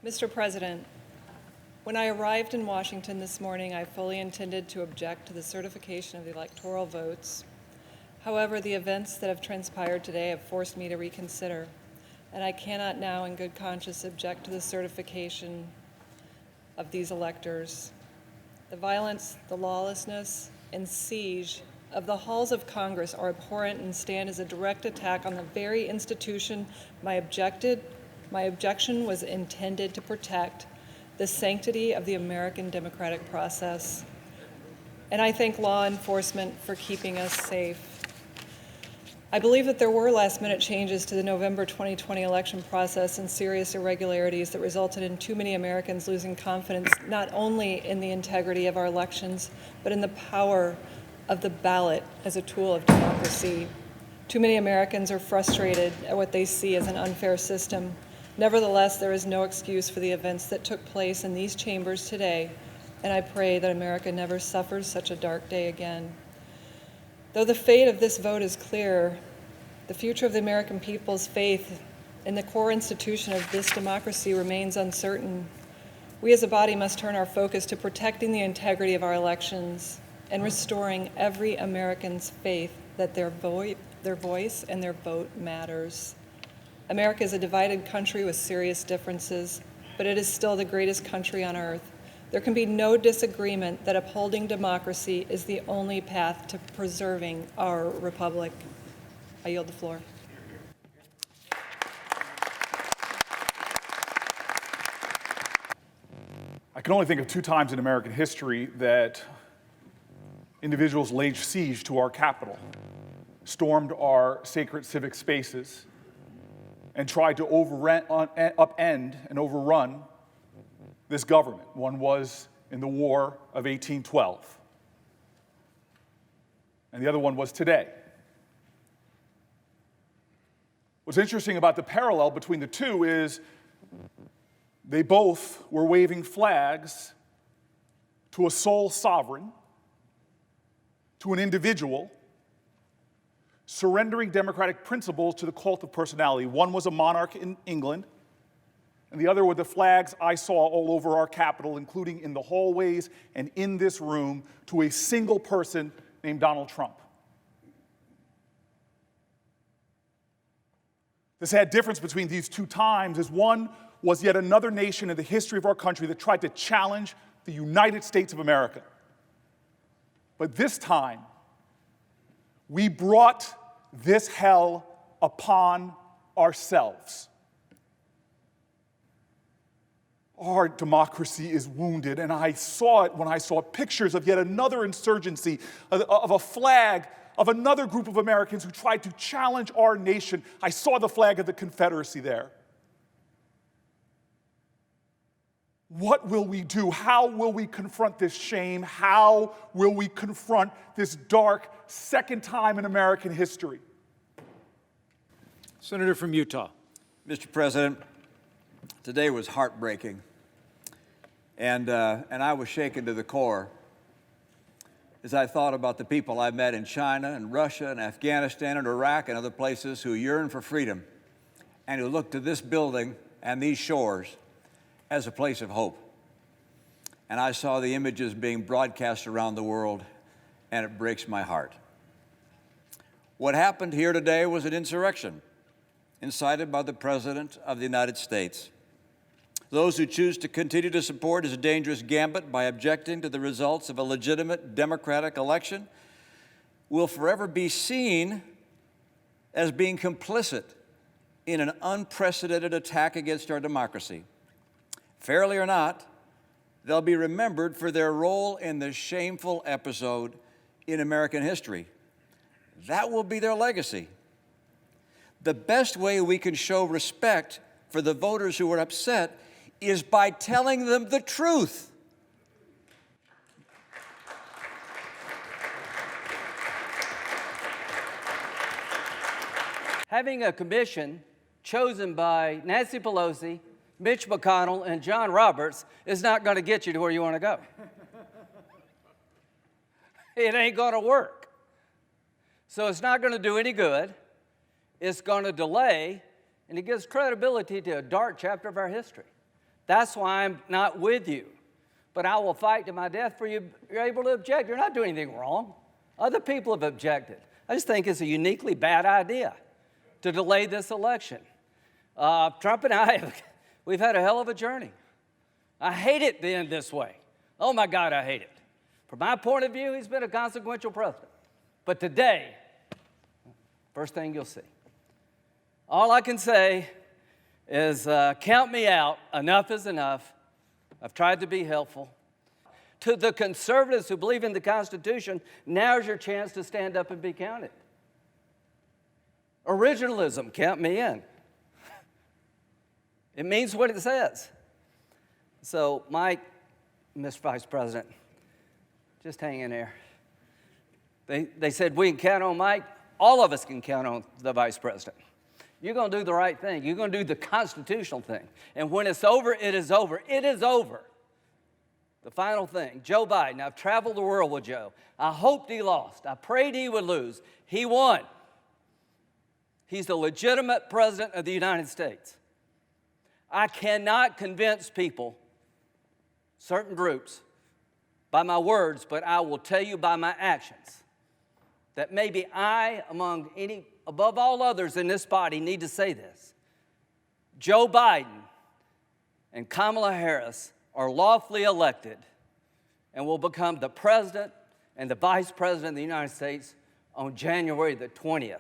Mr. President, when I arrived in Washington this morning, I fully intended to object to the certification of the electoral votes. However, the events that have transpired today have forced me to reconsider, and I cannot now in good conscience object to the certification of these electors. The violence, the lawlessness, and siege of the halls of Congress are abhorrent and stand as a direct attack on the very institution my objection was intended to protect, the sanctity of the American democratic process. And I thank law enforcement for keeping us safe. I believe that there were last-minute changes to the November 2020 election process and serious irregularities that resulted in too many Americans losing confidence not only in the integrity of our elections, but in the power of the ballot as a tool of democracy. Too many Americans are frustrated at what they see as an unfair system. Nevertheless, there is no excuse for the events that took place in these chambers today, and I pray that America never suffers such a dark day again. Though the fate of this vote is clear, the future of the American people's faith in the core institution of this democracy remains uncertain. We as a body must turn our focus to protecting the integrity of our elections and restoring every American's faith that their voice and their vote matters. America is a divided country with serious differences, but it is still the greatest country on earth. There can be no disagreement that upholding democracy is the only path to preserving our republic. I yield the floor. I can only think of two times in American history that individuals laid siege to our Capitol, stormed our sacred civic spaces, and tried to upend and overrun this government. One was in the War of 1812, and the other one was today. What's interesting about the parallel between the two is they both were waving flags to a sole sovereign, to an individual, surrendering democratic principles to the cult of personality. One was a monarch in England, and the other were the flags I saw all over our Capitol, including in the hallways and in this room, to a single person named Donald Trump. The sad difference between these two times is one was yet another nation in the history of our country that tried to challenge the United States of America. But this time, we brought this hell upon ourselves. Our democracy is wounded, and I saw it when I saw pictures of yet another insurgency, of a flag of another group of Americans who tried to challenge our nation. I saw the flag of the Confederacy there. What will we do? How will we confront this shame? How will we confront this dark second time in American history? Senator from Utah. Mr. President, today was heartbreaking, and I was shaken to the core as I thought about the people I met in China and Russia and Afghanistan and Iraq and other places who yearn for freedom and who look to this building and these shores as a place of hope. And I saw the images being broadcast around the world, and it breaks my heart. What happened here today was an insurrection incited by the President of the United States. Those who choose to continue to support his dangerous gambit by objecting to the results of a legitimate democratic election will forever be seen as being complicit in an unprecedented attack against our democracy. Fairly or not, they'll be remembered for their role in the shameful episode in American history. That will be their legacy. The best way we can show respect for the voters who were upset is by telling them the truth. Having a commission chosen by Nancy Pelosi, Mitch McConnell, and John Roberts is not going to get you to where you want to go. It ain't going to work. So it's not going to do any good. It's going to delay, and it gives credibility to a dark chapter of our history. That's why I'm not with you. But I will fight to my death for you. You're able to object. You're not doing anything wrong. Other people have objected. I just think it's a uniquely bad idea to delay this election. Trump and I, we've had a hell of a journey. I hate it being this way. Oh my God, I hate it. From my point of view, he's been a consequential president. But today, first thing you'll see. All I can say is count me out. Enough is enough. I've tried to be helpful. To the conservatives who believe in the Constitution, now's your chance to stand up and be counted. Originalism, count me in. It means what it says. So, Mike, Mr. Vice President, just hang in there. They said we can count on Mike. All of us can count on the Vice President. You're going to do the right thing. You're going to do the constitutional thing. And when it's over, it is over. It is over. The final thing, Joe Biden. I've traveled the world with Joe. I hoped he lost. I prayed he would lose. He won. He's the legitimate president of the United States. I cannot convince people, certain groups, by my words, but I will tell you by my actions that maybe I, above all others in this body, need to say this. Joe Biden and Kamala Harris are lawfully elected and will become the president and the vice president of the United States on January the 20th.